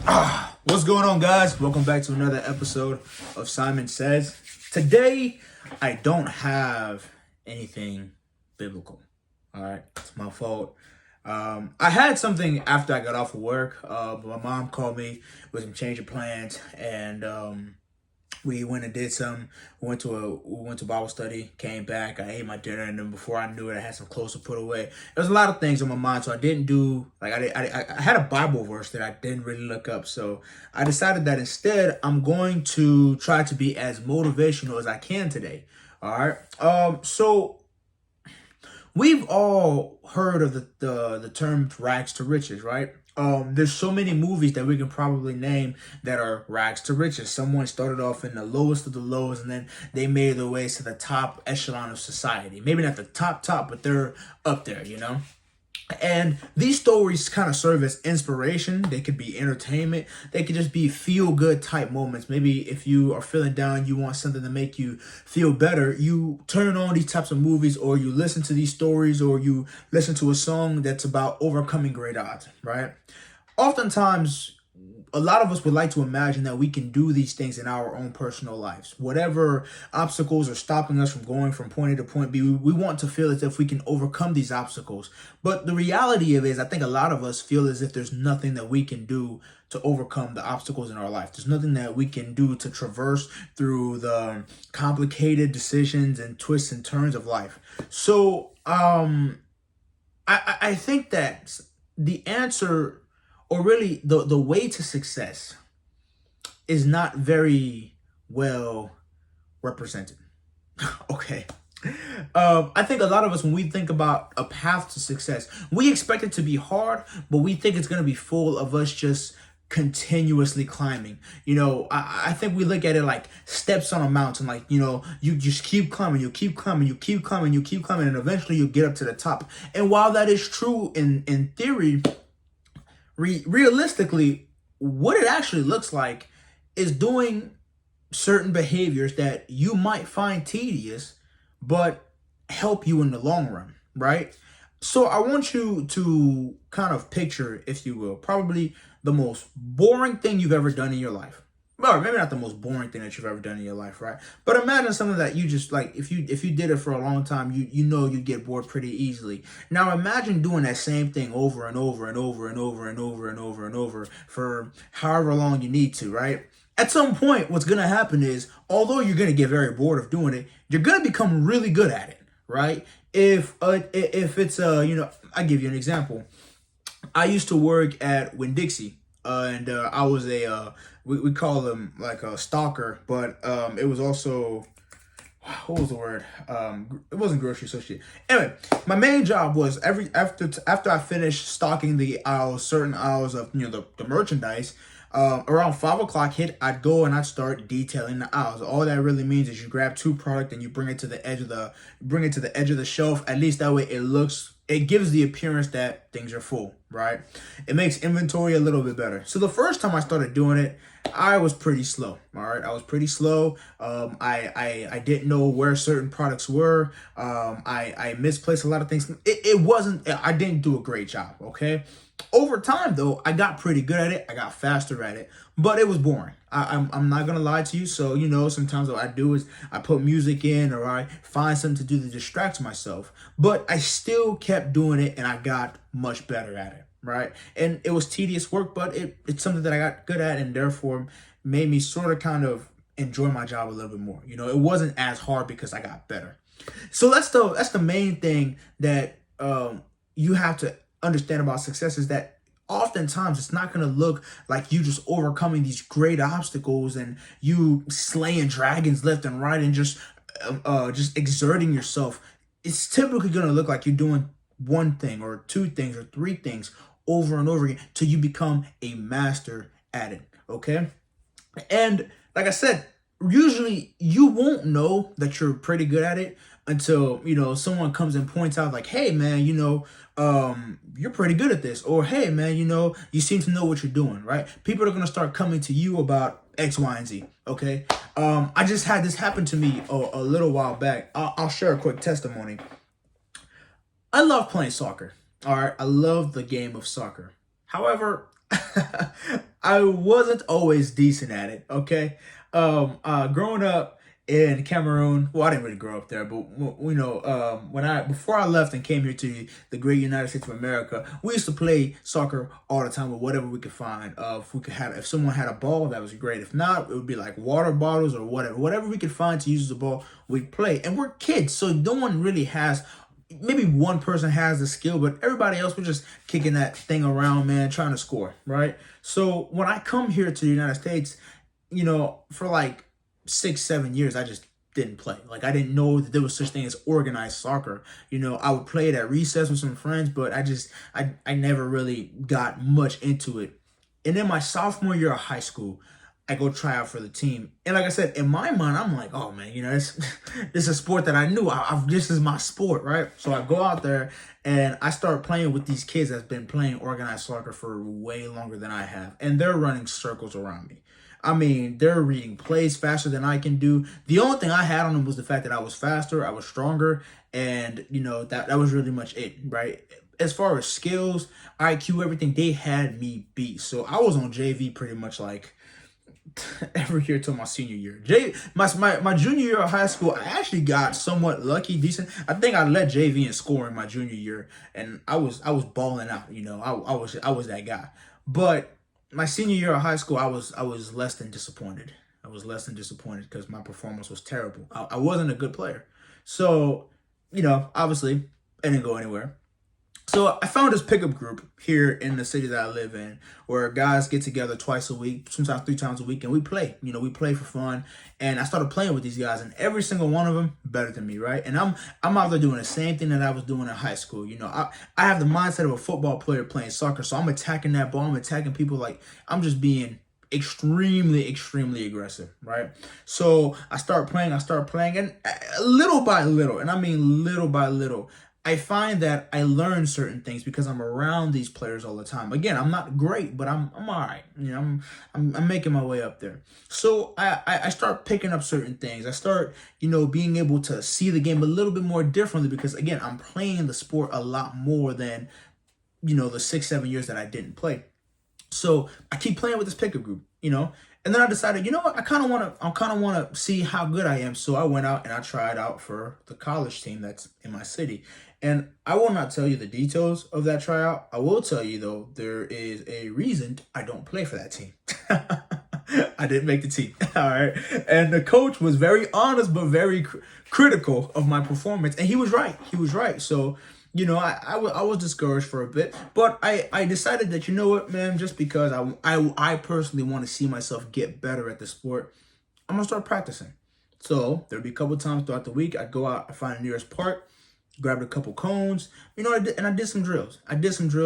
What's going on, guys? Welcome back to another episode of Simon Says. Today, I don't have anything biblical. All right, it's my fault. I had something after I got off of work, but my mom called me with some change of plans, and we went and did some. We went to Bible study. Came back. I ate my dinner, and then before I knew it, I had some clothes to put away. There was a lot of things on my mind, so I didn't do like I had a Bible verse that I didn't really look up. So I decided that instead I'm going to try to be as motivational as I can today. All right. So we've all heard of the term rags to riches, right? There's so many movies that we can probably name that are rags to riches. Someone started off in the lowest of the lows, and then they made their way to the top echelon of society. Maybe not the top, but they're up there, you know? And these stories kind of serve as inspiration. They could be entertainment. They could just be feel good type moments. Maybe if you are feeling down, you want something to make you feel better, you turn on these types of movies, or you listen to these stories, or you listen to a song that's about overcoming great odds, right? Oftentimes, a lot of us would like to imagine that we can do these things in our own personal lives. Whatever obstacles are stopping us from going from point A to point B, we want to feel as if we can overcome these obstacles. But the reality of it is, I think a lot of us feel as if there's nothing that we can do to overcome the obstacles in our life. There's nothing that we can do to traverse through the complicated decisions and twists and turns of life. So, I think that the answer, or really the way to success, is not very well represented. Okay. I think a lot of us, when we think about a path to success, we expect it to be hard, but we think it's going to be full of us just continuously climbing. I think we look at it like steps on a mountain. Like, you just keep climbing, you keep climbing, you keep climbing, you keep climbing, and eventually you get up to the top. And while that is true in theory, realistically, what it actually looks like is doing certain behaviors that you might find tedious, but help you in the long run, right? So I want you to kind of picture, if you will, probably the most boring thing you've ever done in your life. Or maybe not the most boring thing that you've ever done in your life, right? But imagine something that you just like, if you did it for a long time, you know you'd get bored pretty easily. Now imagine doing that same thing over and over and over and over and over and over and over for however long you need to, right? At some point, what's gonna happen is, although you're gonna get very bored of doing it, you're gonna become really good at it, right? If it's I give you an example. I used to work at Winn-Dixie, and I was we call them like a stalker, but it was also, what was the word? It wasn't grocery associate. Anyway, my main job was after I finished stocking the aisles, certain aisles of the merchandise. Around 5 o'clock hit, I'd go and I'd start detailing the aisles. All that really means is you grab two product and you bring it to the edge of the shelf. At least that way it gives the appearance that things are full, right? It makes inventory a little bit better. So the first time I started doing it, I was pretty slow. All right, I was pretty slow. I didn't know where certain products were. I misplaced a lot of things. It wasn't. I didn't do a great job. Okay. Over time, though, I got pretty good at it. I got faster at it, but it was boring. I'm not gonna lie to you. So sometimes what I do is I put music in, or I find something to do to distract myself. But I still kept doing it, and I got much better at it. Right, and it was tedious work, but it's something that I got good at, and therefore made me sort of kind of enjoy my job a little bit more. It wasn't as hard because I got better. So that's the main thing that you have to understand about success, is that oftentimes it's not going to look like you just overcoming these great obstacles and you slaying dragons left and right and just exerting yourself. It's typically going to look like you're doing one thing or two things or three things over and over again till you become a master at it. Okay. And like I said, usually you won't know that you're pretty good at it until someone comes and points out, like, hey man, you're pretty good at this, or hey man, you seem to know what you're doing, right? People are going to start coming to you about X, Y, and Z. Okay. I just had this happen to me a little while back. I'll share a quick testimony. I love playing soccer. All right. I love the game of soccer. However, I wasn't always decent at it. Okay, growing up in Cameroon, well, I didn't really grow up there, but when I before I left and came here to the great United States of America, we used to play soccer all the time with whatever we could find. If someone had a ball, that was great. If not, it would be like water bottles or whatever we could find to use the ball. We'd play, and we're kids, so no one really has. Maybe one person has the skill, but everybody else was just kicking that thing around, man, trying to score, right? So when I come here to the United States, for like 6, 7 years, I just didn't play. Like I didn't know that there was such thing as organized soccer. I would play it at recess with some friends, but I never really got much into it. And then my sophomore year of high school, I go try out for the team. And like I said, in my mind, I'm like, oh man, this this is a sport that I knew. This is my sport, right? So I go out there and I start playing with these kids that's been playing organized soccer for way longer than I have. And they're running circles around me. I mean, they're reading plays faster than I can do. The only thing I had on them was the fact that I was faster, I was stronger, and that was really much it, right? As far as skills, IQ, everything, they had me beat. So I was on JV pretty much like every year till my senior year. My junior year of high school, I actually got somewhat lucky, decent. I think I led JV in scoring my junior year, and I was balling out. I was that guy. But my senior year of high school, I was less than disappointed. I was less than disappointed because my performance was terrible. I wasn't a good player. So, obviously, it didn't go anywhere. So I found this pickup group here in the city that I live in, where guys get together twice a week, sometimes 3 times a week, and we play. We play for fun. And I started playing with these guys, and every single one of them better than me, right? And I'm out there doing the same thing that I was doing in high school. I have the mindset of a football player playing soccer, so I'm attacking that ball. I'm attacking people like I'm just being extremely, extremely aggressive, right? So I start playing, and little by little, and I mean little by little, I find that I learn certain things because I'm around these players all the time. Again, I'm not great, but I'm all right. I'm making my way up there. So I start picking up certain things. I start being able to see the game a little bit more differently because again, I'm playing the sport a lot more than the 6, 7 years that I didn't play. So I keep playing with this pickup group, and then I decided, what, I kind of want to see how good I am. So I went out and I tried out for the college team that's in my city. And I will not tell you the details of that tryout. I will tell you though, there is a reason I don't play for that team. I didn't make the team. All right. And the coach was very honest, but very critical of my performance. And he was right. He was right. So, I was discouraged for a bit, but I decided that, what, man, just because I personally want to see myself get better at the sport, I'm going to start practicing. So there'll be a couple times throughout the week. I'd go out, I find the nearest park, grabbed a couple cones, and I did some drills.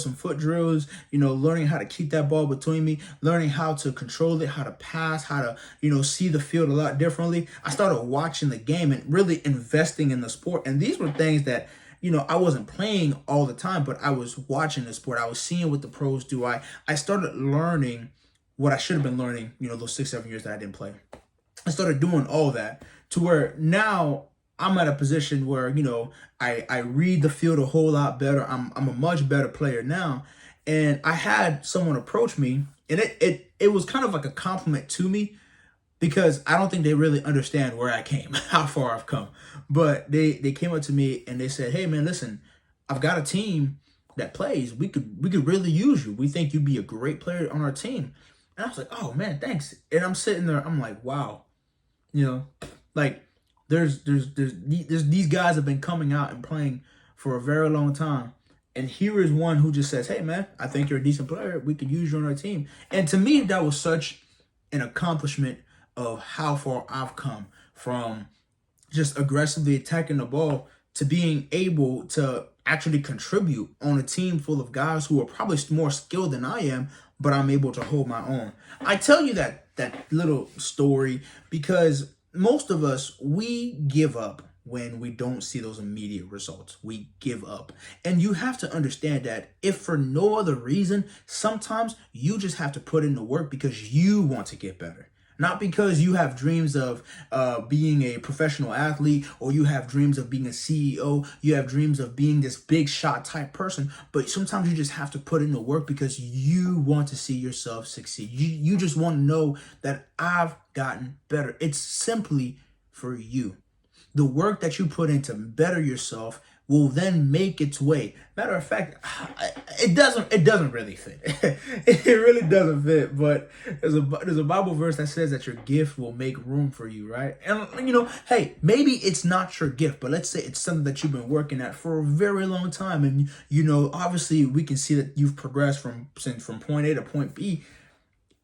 Some foot drills, learning how to keep that ball between me, learning how to control it, how to pass, how to, see the field a lot differently. I started watching the game and really investing in the sport. And these were things that, I wasn't playing all the time, but I was watching the sport. I was seeing what the pros do. I started learning what I should have been learning, those 6, 7 years that I didn't play. I started doing all that to where now I'm at a position where, I read the field a whole lot better. I'm a much better player now. And I had someone approach me, and it was kind of like a compliment to me because I don't think they really understand where I came, how far I've come. But they came up to me and they said, "Hey man, listen, I've got a team that plays. We could really use you. We think you'd be a great player on our team." And I was like, "Oh man, thanks." And I'm sitting there, I'm like, wow, like there's these guys have been coming out and playing for a very long time. And here is one who just says, "Hey man, I think you're a decent player. We could use you on our team." And to me, that was such an accomplishment of how far I've come from just aggressively attacking the ball to being able to actually contribute on a team full of guys who are probably more skilled than I am, but I'm able to hold my own. I tell you that little story because most of us, we give up when we don't see those immediate results. We give up. And you have to understand that if for no other reason, sometimes you just have to put in the work because you want to get better. Not because you have dreams of being a professional athlete, or you have dreams of being a CEO, you have dreams of being this big shot type person, but sometimes you just have to put in the work because you want to see yourself succeed. You just want to know that I've gotten better. It's simply for you. The work that you put in to better yourself will then make its way. Matter of fact, it doesn't really fit. It really doesn't fit. But there's a Bible verse that says that your gift will make room for you, right? And hey, maybe it's not your gift, but let's say it's something that you've been working at for a very long time, and obviously we can see that you've progressed from point A to point B.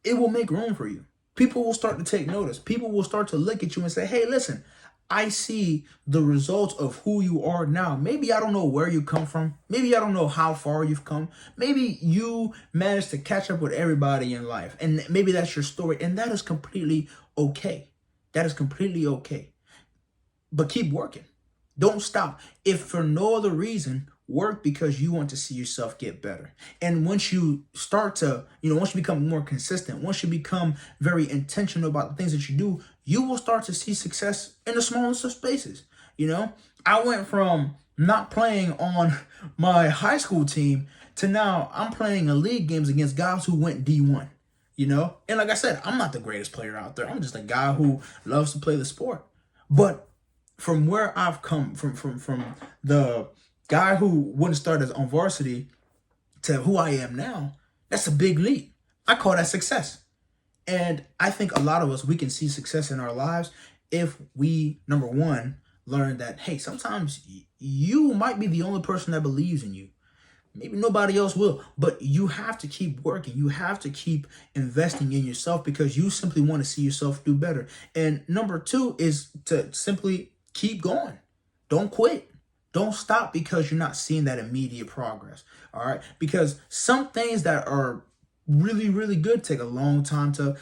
It will make room for you. People will start to take notice. People will start to look at you and say, hey, listen, I see the results of who you are now. Maybe I don't know where you come from. Maybe I don't know how far you've come. Maybe you managed to catch up with everybody in life. And maybe that's your story. And that is completely okay. That is completely okay. But keep working. Don't stop. If for no other reason, work because you want to see yourself get better. And once you start to, once you become more consistent, once you become very intentional about the things that you do, you will start to see success in the smallest of spaces. I went from not playing on my high school team to now I'm playing in league games against guys who went D1. And like I said, I'm not the greatest player out there. I'm just a guy who loves to play the sport. But from where I've come from the guy who wouldn't start as on varsity to who I am now, that's a big leap. I call that success. And I think a lot of us, we can see success in our lives if we, number one, learn that, hey, sometimes you might be the only person that believes in you. Maybe nobody else will, but you have to keep working. You have to keep investing in yourself because you simply want to see yourself do better. And number two is to simply keep going. Don't quit. Don't stop because you're not seeing that immediate progress. All right. Because some things that are really, really good take a long time to,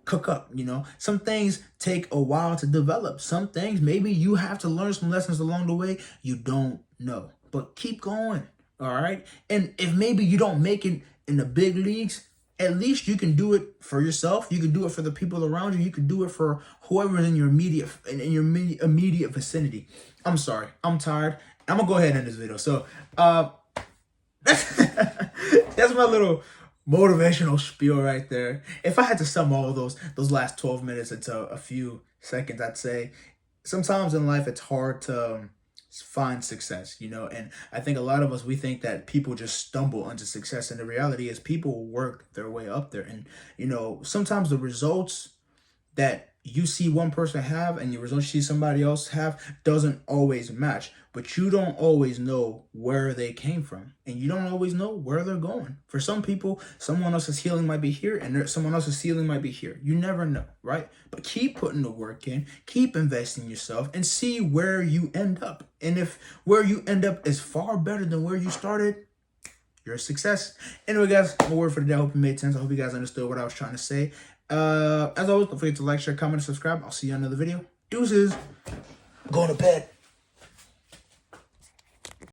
cook up. Some things take a while to develop. Some things, maybe you have to learn some lessons along the way. You don't know, but keep going. All right. And if maybe you don't make it in the big leagues, at least you can do it for yourself. You can do it for the people around you. You can do it for whoever's in your immediate vicinity. I'm sorry. I'm tired. I'm going to go ahead and end this video. So that's my little motivational spiel right there. If I had to sum all of those last 12 minutes into a few seconds, I'd say sometimes in life it's hard to find success, and I think a lot of us, we think that people just stumble onto success, and the reality is people work their way up there. And sometimes the results that you see one person have and the results you see somebody else have doesn't always match, but you don't always know where they came from, and you don't always know where they're going. For some people, someone else's healing might be here and someone else's healing might be here. You never know, right? But keep putting the work in, keep investing in yourself, and see where you end up. And if where you end up is far better than where you started, you're a success. Anyway, guys, my word for the day. I hope it made sense. I hope you guys understood what I was trying to say. As always, don't forget to like, share, comment, and subscribe. I'll see you on another video. Deuces. Going to bed.